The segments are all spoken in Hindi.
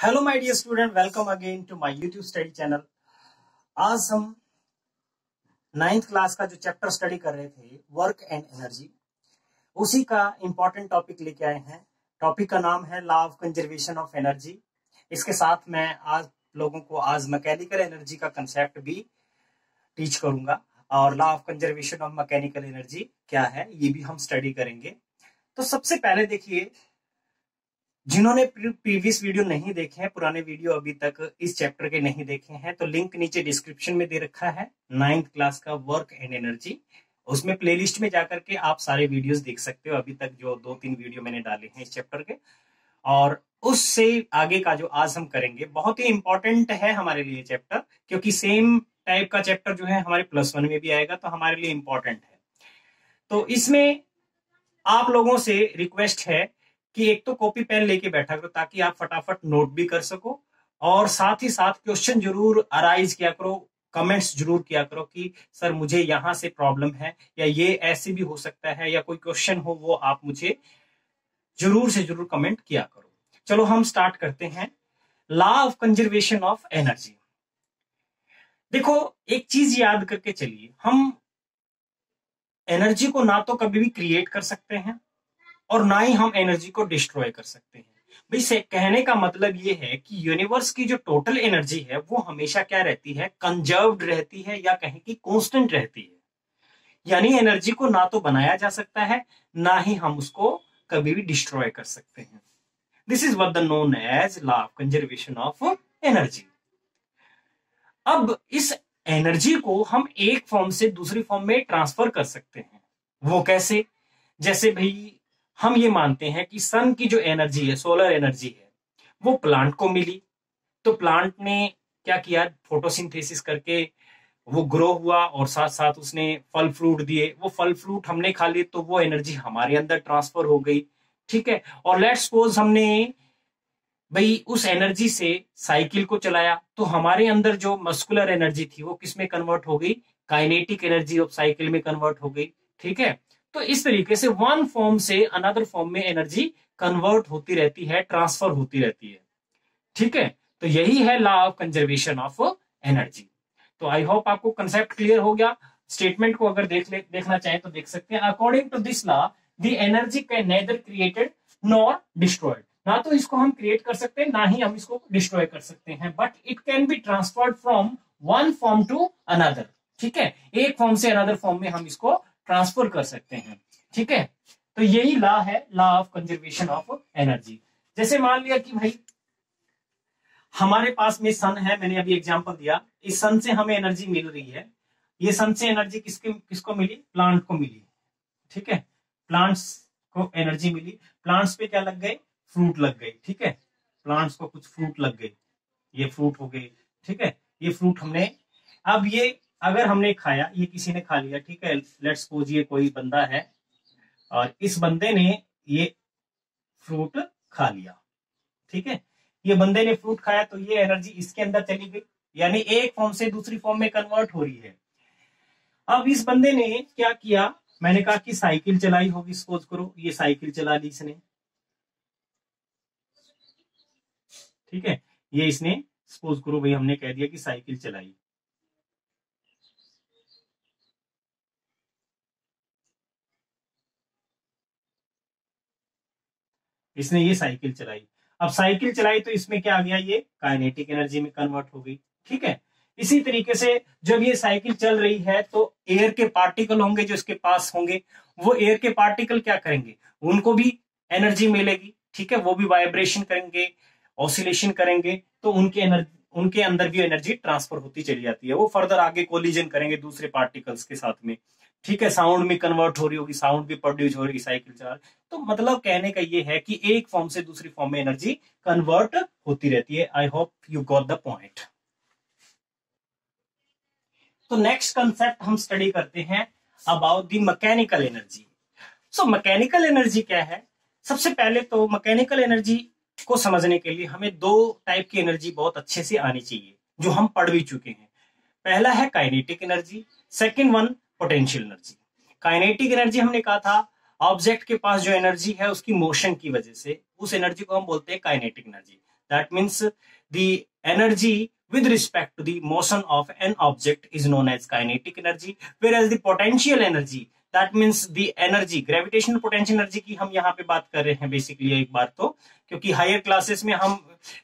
Hello my dear student, welcome again to my YouTube study channel. आज हम 9th क्लास का जो चैप्टर स्टडी कर रहे थे, वर्क एंड एनर्जी, उसी का इंपॉर्टेंट टॉपिक लेके आए हैं। टॉपिक का नाम है law of conservation of energy. इसके साथ मैं आज लोगों को आज मैकेनिकल एनर्जी का कंसेप्ट भी टीच करूंगा और law of conservation of mechanical energy क्या है ये भी हम स्टडी करेंगे। तो सबसे पहले देखिए, जिन्होंने प्रीवियस वीडियो नहीं देखे हैं, पुराने वीडियो अभी तक इस चैप्टर के नहीं देखे हैं, तो लिंक नीचे डिस्क्रिप्शन में दे रखा है 9th क्लास का वर्क एंड एनर्जी। उसमें प्लेलिस्ट में जाकर के आप सारे वीडियोस देख सकते हो। अभी तक जो 2-3 वीडियो मैंने डाले हैं इस चैप्टर के, और उससे आगे का जो आज हम करेंगे बहुत ही इंपॉर्टेंट है हमारे लिए चैप्टर, क्योंकि सेम टाइप का चैप्टर जो है हमारे +1 में भी आएगा, तो हमारे लिए इंपॉर्टेंट है। तो इसमें आप लोगों से रिक्वेस्ट है कि एक तो कॉपी पेन लेके बैठा करो ताकि आप फटाफट नोट भी कर सको, और साथ ही साथ क्वेश्चन जरूर अराइज किया करो, कमेंट्स जरूर किया करो कि सर मुझे यहां से प्रॉब्लम है, या ये ऐसे भी हो सकता है, या कोई क्वेश्चन हो वो आप मुझे जरूर से जरूर कमेंट किया करो। चलो हम स्टार्ट करते हैं law of conservation of energy. देखो, एक चीज याद करके चलिए, हम एनर्जी को ना तो कभी भी क्रिएट कर सकते हैं और ना ही हम एनर्जी को डिस्ट्रॉय कर सकते हैं। भाई से कहने का मतलब ये है कि यूनिवर्स की जो टोटल एनर्जी है वो हमेशा क्या रहती है, कंजर्व्ड रहती है, या कहें कि कांस्टेंट रहती है। यानी एनर्जी को ना तो बनाया जा सकता है, ना ही हम उसको कभी भी डिस्ट्रॉय कर सकते हैं। This is what the known as law of conservation of energy. अब इस एनर्जी को हम एक फॉर्म से दूसरी फॉर्म में ट्रांसफर कर सकते हैं। वो कैसे? जैसे भाई हम ये मानते हैं कि सन की जो एनर्जी है, सोलर एनर्जी है, वो प्लांट को मिली, तो प्लांट ने क्या किया, फोटोसिंथेसिस करके वो ग्रो हुआ और साथ साथ उसने फल फ्रूट दिए। वो फल फ्रूट हमने खा लिए तो वो एनर्जी हमारे अंदर ट्रांसफर हो गई, ठीक है। और लेट्स सपोज हमने भाई उस एनर्जी से साइकिल को चलाया, तो हमारे अंदर जो मस्कुलर एनर्जी थी वो किस में कन्वर्ट हो गई, काइनेटिक एनर्जी ऑफ साइकिल में कन्वर्ट हो गई, ठीक है। तो इस तरीके से वन फॉर्म से अनदर फॉर्म में एनर्जी कन्वर्ट होती रहती है, ट्रांसफर होती रहती है, ठीक है। तो यही है law of conservation of energy. तो आई होप आपको कंसेप्ट क्लियर हो गया। स्टेटमेंट को अगर देखना चाहें तो देख सकते हैं। According to this law the energy can neither created nor destroyed. ना तो इसको हम क्रिएट कर सकते हैं, ना ही हम इसको डिस्ट्रॉय कर सकते हैं, but it can be transferred from one form to another, ठीक है। एक फॉर्म से अनदर फॉर्म में हम इसको ट्रांसफर कर सकते हैं, ठीक है। तो यही लॉ है, law of conservation of energy. जैसे मान लिया कि भाई हमारे पास में सन है, मैंने अभी एग्जांपल दिया, इस सन से हमें एनर्जी मिल रही है। ये सन से एनर्जी किसको मिली, प्लांट को मिली, ठीक है। प्लांट्स को एनर्जी मिली, प्लांट्स पे क्या लग गए, फ्रूट लग गए, ठीक है। प्लांट्स को कुछ फ्रूट लग गए, ये फ्रूट हो गए, ठीक है। ये फ्रूट हमने, अब ये अगर हमने खाया, ये किसी ने खा लिया, ठीक है। लेट्स सपोज ये कोई बंदा है और इस बंदे ने ये फ्रूट खा लिया, ठीक है। ये बंदे ने फ्रूट खाया तो ये एनर्जी इसके अंदर चली गई, यानी एक फॉर्म से दूसरी फॉर्म में कन्वर्ट हो रही है। अब इस बंदे ने क्या किया, मैंने कहा कि साइकिल चलाई होगी, सपोज करो ये साइकिल चला ली इसने, ठीक है। ये इसने सपोज करो भाई हमने कह दिया कि साइकिल चलाई, इसने ये साइकिल चलाई। अब साइकिल चलाई तो इसमें क्या आ गया, ये काइनेटिक एनर्जी में कन्वर्ट हो गई, ठीक है। इसी तरीके से जब ये साइकिल चल रही है तो एयर के पार्टिकल होंगे जो इसके पास होंगे, वो एयर के पार्टिकल क्या करेंगे, उनको भी एनर्जी मिलेगी, ठीक है। वो भी वाइब्रेशन करेंगे, ऑसिलेशन करेंगे, तो उनके अंदर भी एनर्जी ट्रांसफर होती चली जाती है। वो फर्दर आगे कोलिजन करेंगे दूसरे पार्टिकल्स के साथ में, ठीक है। साउंड में कन्वर्ट हो रही होगी, साउंड भी प्रोड्यूस हो रही साइकिल चला। तो मतलब कहने का ये है कि एक फॉर्म से दूसरी फॉर्म में एनर्जी कन्वर्ट होती रहती है। I hope you got the point. तो नेक्स्ट कंसेप्ट हम स्टडी करते हैं about the mechanical energy. So mechanical energy क्या है? सबसे पहले तो मैकेनिकल एनर्जी को समझने के लिए हमें दो टाइप की एनर्जी बहुत अच्छे से आनी चाहिए, जो हम पढ़ भी चुके हैं। पहला है kinetic energy, second one potential energy. Kinetic energy हमने कहा था ऑब्जेक्ट के पास जो एनर्जी है उसकी मोशन की वजह से, उस एनर्जी को हम बोलते हैं kinetic energy. That means the energy with respect to the motion of an object is known as kinetic energy, whereas the potential energy, that means the energy, gravitational potential energy की हम यहाँ पे बात कर रहे हैं बेसिकली एक बार तो, क्योंकि हायर क्लासेस में हम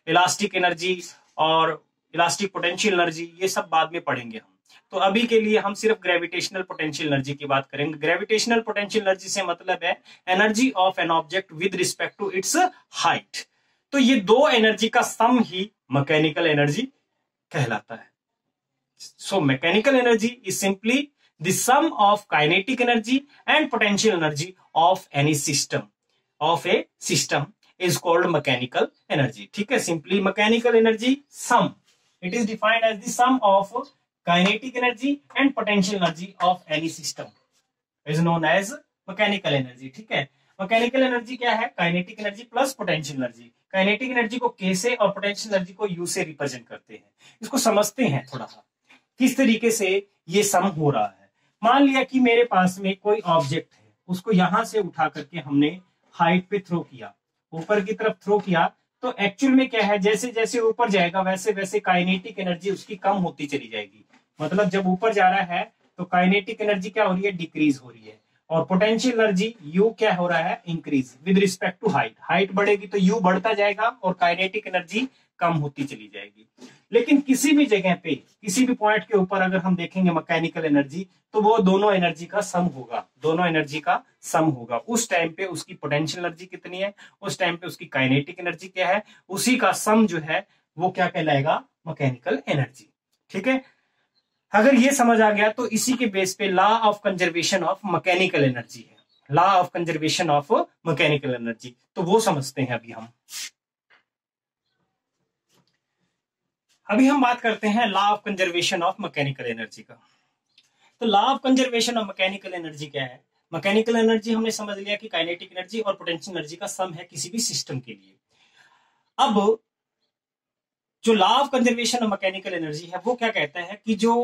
इलास्टिक एनर्जी और इलास्टिक पोटेंशियल एनर्जी ये सब बाद में पढ़ेंगे हम। तो अभी के लिए हम सिर्फ ग्रेविटेशनल पोटेंशियल एनर्जी की बात करेंगे। ग्रेविटेशनल पोटेंशियल एनर्जी से मतलब है energy of an object with respect to its height. तो ये दो एनर्जी का सम ही मैकेनिकल एनर्जी कहलाता है। So mechanical energy is simply the sum of kinetic energy and potential energy of any system, of a system is called mechanical energy. ठीक है, simply mechanical energy sum, it is defined as the sum of kinetic energy and potential energy of any system is known as mechanical energy. ठीक है, मैकेनिकल एनर्जी क्या है? Kinetic energy plus potential energy. Kinetic energy को के से और पोटेंशियल एनर्जी को यू से रिप्रेजेंट करते हैं। इसको समझते हैं थोड़ा सा किस तरीके से ये सम हो रहा है। मान लिया कि मेरे पास में कोई ऑब्जेक्ट है, उसको यहां से उठा करके हमने हाइट पे थ्रो किया, ऊपर की तरफ थ्रो किया, तो एक्चुअल में क्या है, जैसे जैसे ऊपर जाएगा वैसे वैसे काइनेटिक एनर्जी उसकी कम होती चली जाएगी। मतलब जब ऊपर जा रहा है तो काइनेटिक एनर्जी क्या हो रही है? डिक्रीज हो रही है। और पोटेंशियल एनर्जी यू क्या हो रहा है? Increase with respect to height. Height बढ़ेगी तो यू बढ़ता जाएगा और काइनेटिक एनर्जी कम होती चली जाएगी। लेकिन किसी भी जगह पे, किसी भी पॉइंट के ऊपर अगर हम देखेंगे मैकेनिकल एनर्जी, तो वो दोनों एनर्जी का सम होगा, दोनों एनर्जी का सम होगा। उस टाइम पे उसकी पोटेंशियल एनर्जी कितनी है, उस टाइम पे उसकी काइनेटिक एनर्जी क्या है, उसी का सम जो है वो क्या कहलाएगा? Mechanical energy. ठीक है, अगर ये समझ आ गया तो इसी के बेस पे law of conservation of mechanical energy है, law of conservation of mechanical energy. तो वो समझते हैं अभी हम। अभी हम बात करते हैं law of conservation of mechanical energy का। तो law of conservation of mechanical energy क्या है? मैकेनिकल एनर्जी हमने समझ लिया कि काइनेटिक एनर्जी और पोटेंशियल एनर्जी का सम है किसी भी सिस्टम के लिए। अब जो law of conservation of mechanical energy है वो क्या कहता है कि जो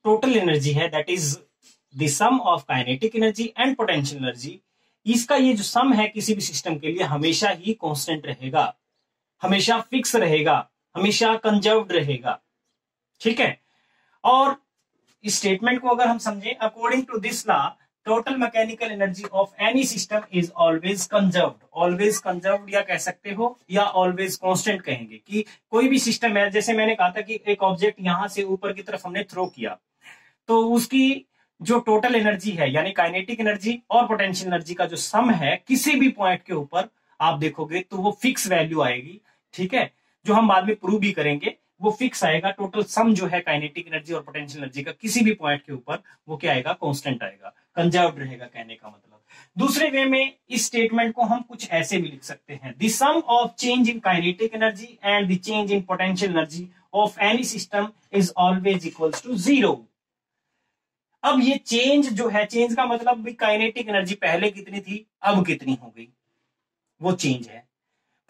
टोटल एनर्जी है that is the sum of kinetic energy and potential energy, इसका ये जो सम है किसी भी सिस्टम के लिए हमेशा ही कांस्टेंट रहेगा, हमेशा फिक्स रहेगा, हमेशा कंजर्व्ड रहेगा। ठीक है, और इस स्टेटमेंट को अगर हम समझें, according to this law total mechanical energy of any system is always conserved. Always conserved या कह सकते हो या ऑलवेज कांस्टेंट कहेंगे कि कोई भी सिस्टम है, जैसे मैंने कहा था कि एक ऑब्जेक्ट यहां से ऊपर की तरफ हमने थ्रो किया तो उसकी जो टोटल एनर्जी है यानी काइनेटिक एनर्जी और पोटेंशियल एनर्जी का जो सम है किसी भी पॉइंट के ऊपर आप देखोगे तो वो फिक्स वैल्यू आएगी। ठीक है, जो हम बाद में प्रूव भी करेंगे, वो फिक्स आएगा। टोटल सम जो है काइनेटिक एनर्जी और पोटेंशियल एनर्जी का किसी भी पॉइंट के ऊपर वो क्या आएगा? कांस्टेंट आएगा, कंजर्व्ड रहेगा कहने का मतलब। दूसरे वे में इस स्टेटमेंट को हम कुछ ऐसे भी लिख सकते हैं, the sum of change in kinetic energy and the change in potential energy of any system is always equals to zero. अब ये चेंज जो है, चेंज का मतलब भी काइनेटिक एनर्जी पहले कितनी थी अब कितनी हो गई, वो चेंज है।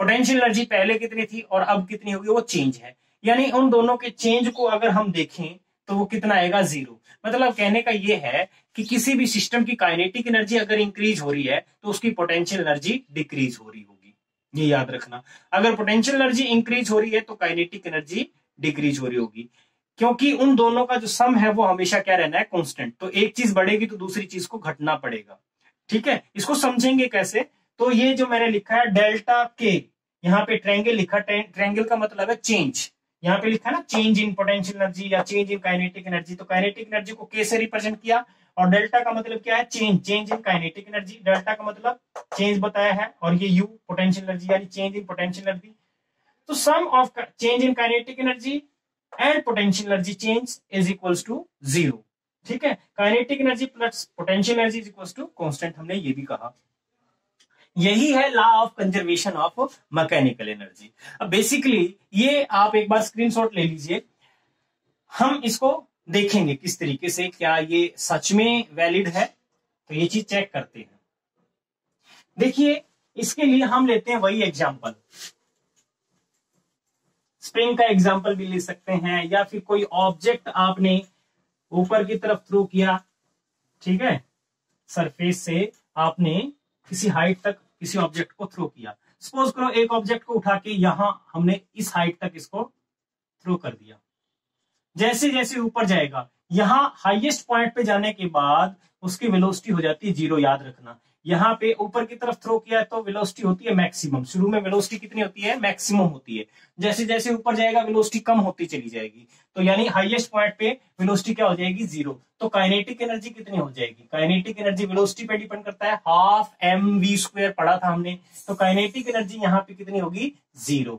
पोटेंशियल एनर्जी पहले कितनी थी और अब कितनी होगी, वो चेंज है। यानी उन दोनों के चेंज को अगर हम देखें तो वो कितना आएगा? जीरो। मतलब कहने का ये है कि किसी भी सिस्टम की काइनेटिक एनर्जी अगर इंक्रीज हो रही है तो उसकी पोटेंशियल एनर्जी डिक्रीज हो रही होगी, ये याद रखना। अगर पोटेंशियल एनर्जी इंक्रीज हो रही है तो काइनेटिक एनर्जी डिक्रीज हो रही होगी, क्योंकि उन दोनों का जो सम है वो हमेशा क्या रहना है? कांस्टेंट। तो एक चीज बढ़ेगी तो दूसरी चीज को घटना पड़ेगा। ठीक है, इसको समझेंगे कैसे? तो ये जो मैंने लिखा है डेल्टा के, यहाँ पे ट्रायंगल लिखा, ट्रायंगल का मतलब है चेंज। यहाँ पे लिखा ना चेंज इन पोटेंशियल एनर्जी या चेंज इन काइनेटिक एनर्जी, तो काइनेटिक एनर्जी को के से रिप्रेजेंट किया और डेल्टा का मतलब क्या है? Change, change in kinetic energy. Delta का मतलब चेंज बताया है और ये यू पोटेंशियल एनर्जी यानी चेंज इन पोटेंशियल एनर्जी। तो sum of change in kinetic energy and potential energy change is equals to zero. ठीक है, kinetic energy plus potential energy is equals to constant, हमने ये भी कहा। यही है law of conservation of mechanical energy. अब बेसिकली ये आप एक बार स्क्रीनशॉट ले लीजिए, हम इसको देखेंगे किस तरीके से, क्या ये सच में वैलिड है, तो ये चीज चेक करते हैं। देखिए, इसके लिए हम लेते हैं वही एग्जांपल, स्प्रिंग का एग्जांपल भी ले सकते हैं, या फिर कोई ऑब्जेक्ट आपने ऊपर की तरफ थ्रो किया। ठीक है, सरफेस से आपने किसी हाइट तक किसी ऑब्जेक्ट को थ्रो किया, सपोज करो एक ऑब्जेक्ट को उठा के यहां हमने इस हाइट तक इसको थ्रो कर दिया, जैसे जैसे ऊपर जाएगा यहां हाईएस्ट पॉइंट पे जाने के बाद उसकी वेलोसिटी हो जाती है 0, याद रखना। यहाँ पे ऊपर की तरफ थ्रो किया तो वेलोसिटी होती है मैक्सिमम, शुरू में वेलोसिटी कितनी होती है, मैक्सिमम होती है। जैसे जैसे ऊपर जाएगा वेलोसिटी कम होती चली जाएगी, तो यानी हाईएस्ट पॉइंट पे वेलोसिटी क्या हो जाएगी, 0। तो काइनेटिक एनर्जी कितनी हो जाएगी, काइनेटिक एनर्जी वेलोसिटी पे डिपेंड करता है, हाफ mv² पढ़ा था हमने, तो काइनेटिक एनर्जी यहाँ पे कितनी होगी, 0।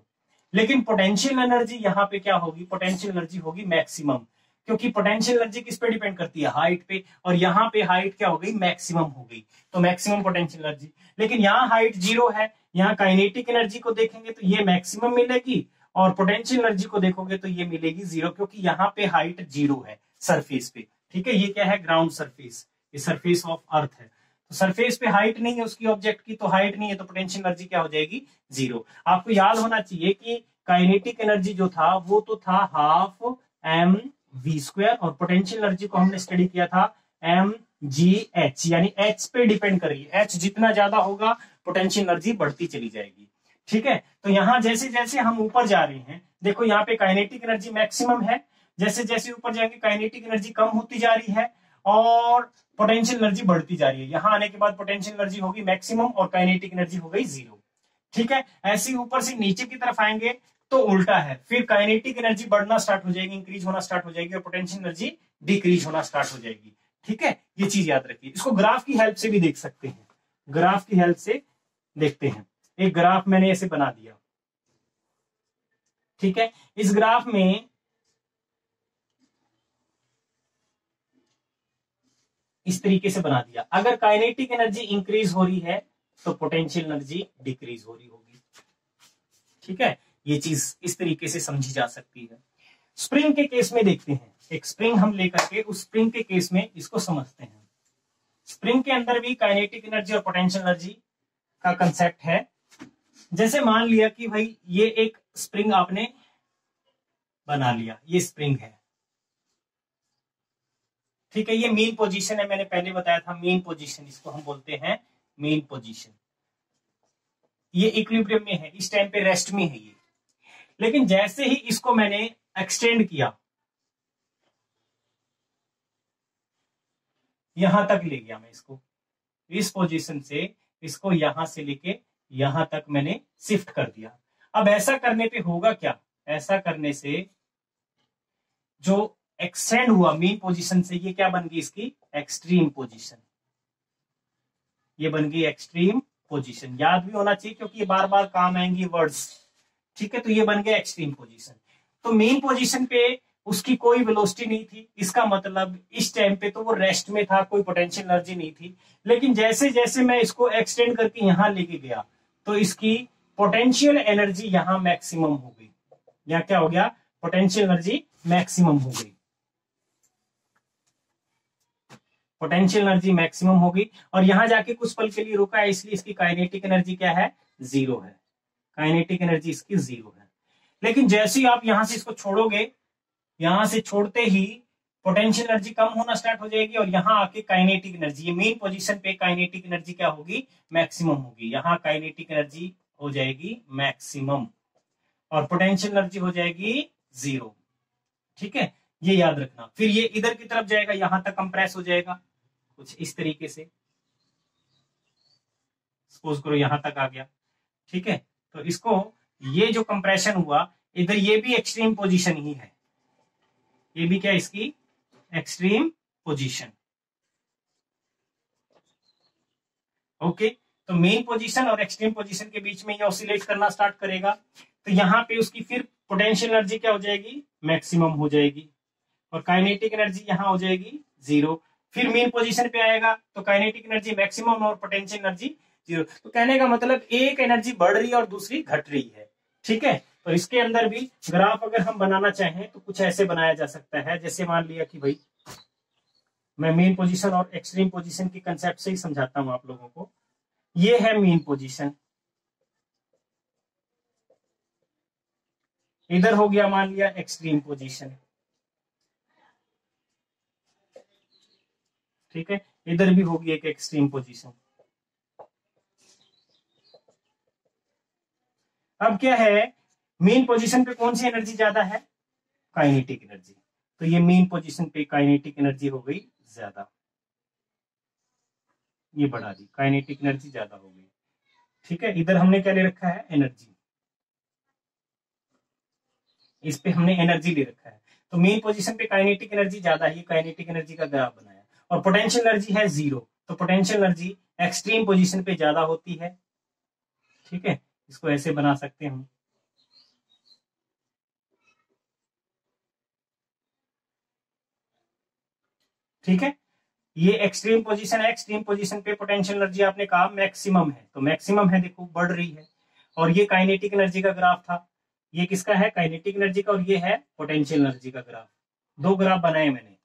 लेकिन पोटेंशियल एनर्जी यहाँ पे क्या होगी, पोटेंशियल एनर्जी होगी मैक्सिमम, क्योंकि पोटेंशियल एनर्जी किस पे डिपेंड करती है, हाइट पे, और यहाँ पे हाइट क्या हो गई, मैक्सिमम हो गई, तो मैक्सिमम पोटेंशियल एनर्जी। लेकिन यहाँ हाइट 0 है, यहाँ काइनेटिक एनर्जी को देखेंगे तो ये मैक्सिमम मिलेगी, और पोटेंशियल एनर्जी को देखोगे तो ये मिलेगी 0, क्योंकि यहाँ पे हाइट 0 है सरफेस पे। ठीक है, ये क्या है, ग्राउंड सरफेस, ये सरफेस ऑफ अर्थ है, तो सरफेस पे हाइट नहीं है उसकी ऑब्जेक्ट की, तो हाइट नहीं है तो पोटेंशियल एनर्जी क्या हो जाएगी, 0। आपको याद होना चाहिए कि काइनेटिक एनर्जी जो था वो तो था हाफ mv², और पोटेंशियल एनर्जी को हमने स्टडी किया था mgh, यानी h पे डिपेंड कर रही है, h जितना ज्यादा होगा पोटेंशियल एनर्जी बढ़ती चली जाएगी। ठीक है, तो यहां जैसे जैसे हम ऊपर जा रहे हैं, देखो यहाँ पे काइनेटिक एनर्जी मैक्सिमम है, जैसे जैसे ऊपर जाएंगे काइनेटिक एनर्जी कम होती जा रही है और पोटेंशियल एनर्जी बढ़ती जा रही है। यहां आने के बाद पोटेंशियल एनर्जी होगी मैक्सिमम और काइनेटिक एनर्जी हो गई 0। ठीक है, ऐसे ऊपर से नीचे की तरफ आएंगे तो उल्टा है, फिर काइनेटिक एनर्जी बढ़ना स्टार्ट हो जाएगी, इंक्रीज होना स्टार्ट हो जाएगी, और पोटेंशियल एनर्जी डिक्रीज होना स्टार्ट हो जाएगी। ठीक है, ये चीज याद रखिए, इसको ग्राफ की हेल्प से भी देख सकते हैं, ग्राफ की हेल्प से देखते हैं। एक ग्राफ मैंने ऐसे बना दिया, ठीक है, इस ग्राफ में इस तरीके से बना दिया, अगर काइनेटिक एनर्जी इंक्रीज हो रही है तो पोटेंशियल एनर्जी डिक्रीज हो रही होगी। ठीक है, ये चीज इस तरीके से समझी जा सकती है। स्प्रिंग के केस में देखते हैं, एक स्प्रिंग हम लेकर के उस स्प्रिंग के केस में इसको समझते हैं। स्प्रिंग के अंदर भी काइनेटिक एनर्जी और पोटेंशियल एनर्जी का कंसेप्ट है। जैसे मान लिया कि भाई ये एक स्प्रिंग आपने बना लिया, ये स्प्रिंग है, ठीक है, ये मेन पोजीशन है, मैंने पहले बताया था मेन पोजीशन, इसको हम बोलते हैं मेन पोजीशन। ये इक्विलिब्रियम में है, इस टाइम पे रेस्ट में है ये। लेकिन जैसे ही इसको मैंने एक्सटेंड किया, यहां तक ले गया मैं इसको, इस पोजीशन से इसको यहां से लेके यहां तक मैंने शिफ्ट कर दिया। अब ऐसा करने पे होगा क्या, ऐसा करने से जो एक्सटेंड हुआ मेन पोजीशन से, ये क्या बन गई, इसकी एक्सट्रीम पोजीशन, ये बन गई एक्सट्रीम पोजीशन। याद भी होना चाहिए क्योंकि ये बार बार काम आएंगी वर्ड्स। ठीक है, तो ये बन गया एक्सट्रीम पोजीशन। तो मेन पोजीशन पे उसकी कोई वेलोसिटी नहीं थी, इसका मतलब इस टाइम पे तो वो रेस्ट में था, कोई पोटेंशियल एनर्जी नहीं थी। लेकिन जैसे जैसे मैं इसको एक्सटेंड करके यहां लेके गया तो इसकी पोटेंशियल एनर्जी यहां मैक्सिमम हो गई, यहां क्या हो गया, पोटेंशियल एनर्जी मैक्सिमम हो गई, पोटेंशियल एनर्जी मैक्सिमम हो गई, और यहां जाके कुछ पल के लिए रुका है, इसलिए इसकी काइनेटिक एनर्जी क्या है, 0 है, काइनेटिक एनर्जी इसकी 0 है। लेकिन जैसे ही आप यहां से इसको छोड़ोगे, यहां से छोड़ते ही पोटेंशियल एनर्जी कम होना स्टार्ट हो जाएगी, और यहां आके काइनेटिक एनर्जी, ये मेन पोजीशन पे काइनेटिक एनर्जी क्या होगी, मैक्सिमम होगी, यहां काइनेटिक एनर्जी हो जाएगी मैक्सिमम और पोटेंशियल एनर्जी हो जाएगी 0। ठीक है, ये याद रखना। फिर ये इधर की तरफ जाएगा, यहां तक कंप्रेस हो जाएगा कुछ इस तरीके से, सपोज करो यहां तक आ गया। ठीक है, तो इसको ये जो कंप्रेशन हुआ इधर, ये भी एक्सट्रीम पोजीशन ही है, ये भी क्या इसकी एक्सट्रीम पोजीशन। ओके, तो मेन पोजीशन और एक्सट्रीम पोजीशन के बीच में ये ऑसिलेट करना स्टार्ट करेगा, तो यहां पे उसकी फिर पोटेंशियल एनर्जी क्या हो जाएगी, मैक्सिमम हो जाएगी, और काइनेटिक एनर्जी यहां हो जाएगी 0। फिर मेन पोजीशन पे आएगा तो काइनेटिक एनर्जी मैक्सिमम और पोटेंशियल एनर्जी 0। तो कहने का मतलब एक एनर्जी बढ़ रही है और दूसरी घट रही है। ठीक है, तो इसके अंदर भी ग्राफ अगर हम बनाना चाहें तो कुछ ऐसे बनाया जा सकता है, जैसे मान लिया कि भाई मैं मेन पोजीशन और एक्सट्रीम पोजीशन की कंसेप्ट से ही समझाता हूं आप लोगों को। ये है मेन पोजीशन, इधर हो गया मान लिया एक्सट्रीम पोजीशन। ठीक है, इधर भी होगी एक एक्सट्रीम पोजीशन। अब क्या है, मेन पोजीशन पे कौन सी एनर्जी ज्यादा है, काइनेटिक एनर्जी। तो ये मेन पोजीशन पे काइनेटिक एनर्जी हो गई ज्यादा, ये बढ़ा दी, काइनेटिक एनर्जी ज्यादा हो गई। ठीक है, इधर हमने क्या ले रखा है, एनर्जी, इस पे हमने एनर्जी ले रखा है। तो मेन पोजीशन पे काइनेटिक एनर्जी ज्यादा है, काइनेटिक एनर्जी का ग्राफ बनाया। और पोटेंशियल एनर्जी है 0, तो पोटेंशियल एनर्जी एक्सट्रीम पोजीशन पे ज्यादा होती है। ठीक है, इसको ऐसे बना सकते हैं हम। ठीक है, ये एक्सट्रीम पोजीशन है, एक्सट्रीम पोजीशन पे पोटेंशियल एनर्जी आपने कहा मैक्सिमम है, तो मैक्सिमम है, देखो बढ़ रही है। और ये काइनेटिक एनर्जी का ग्राफ था, ये किसका है, काइनेटिक एनर्जी का, और ये है पोटेंशियल एनर्जी का ग्राफ। दो ग्राफ बनाए मैंने।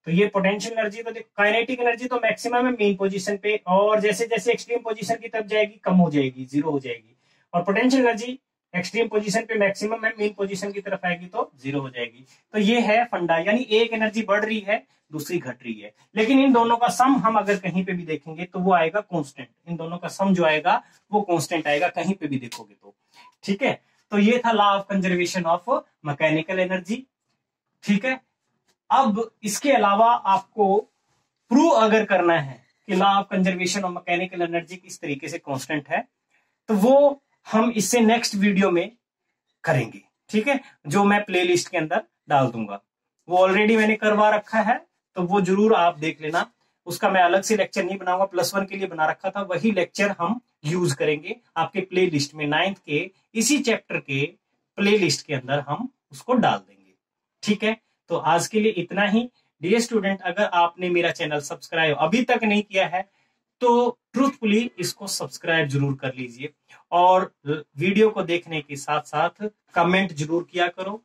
तो ये पोटेंशियल एनर्जी, तो देखो काइनेटिक एनर्जी तो मैक्सिमम है मेन पोजीशन पे, और जैसे जैसे एक्सट्रीम पोजीशन की तरफ जाएगी कम हो जाएगी, 0 हो जाएगी। और पोटेंशियल एनर्जी एक्सट्रीम पोजीशन पे मैक्सिमम है, मेन पोजीशन की तरफ आएगी तो 0 हो जाएगी। तो ये है फंडा, यानी एक एनर्जी बढ़ रही है, दूसरी घट रही है, लेकिन इन दोनों का सम हम अगर कहीं पे भी देखेंगे तो वो आएगा कांस्टेंट। इन दोनों का सम जो आएगा वो कांस्टेंट आएगा, कहीं पे भी देखोगे तो। ठीक है, तो ये था law of conservation of mechanical energy. ठीक है, अब इसके अलावा आपको प्रूव अगर करना है कि law of conservation of mechanical energy किस तरीके से कांस्टेंट है, तो वो हम इससे नेक्स्ट वीडियो में करेंगे। ठीक है, जो मैं प्लेलिस्ट के अंदर डाल दूंगा, वो ऑलरेडी मैंने करवा रखा है, तो वो जरूर आप देख लेना। उसका मैं अलग से लेक्चर नहीं बनाऊंगा, +1 के लिए बना रखा था, वही लेक्चर हम यूज करेंगे आपके प्ले लिस्ट में, 9th के इसी चैप्टर के प्ले लिस्ट के अंदर हम उसको डाल देंगे। ठीक है, तो आज के लिए इतना ही। डियर स्टूडेंट, अगर आपने मेरा चैनल सब्सक्राइब अभी तक नहीं किया है तो ट्रूथफुली इसको सब्सक्राइब जरूर कर लीजिए, और वीडियो को देखने के साथ साथ कमेंट जरूर किया करो।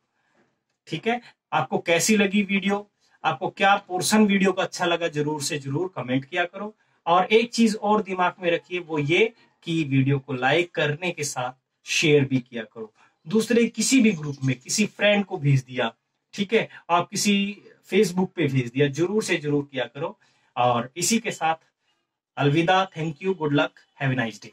ठीक है, आपको कैसी लगी वीडियो, आपको क्या पोर्शन वीडियो का अच्छा लगा, जरूर से जरूर कमेंट किया करो। और एक चीज और दिमाग में रखिए, वो ये कि वीडियो को लाइक करने के साथ शेयर भी किया करो, दूसरे किसी भी ग्रुप में, किसी फ्रेंड को भेज दिया, ठीक है, आप किसी फेसबुक पे भेज दिया, जरूर से जरूर किया करो। और इसी के साथ अलविदा, thank you, good luck, have a nice day.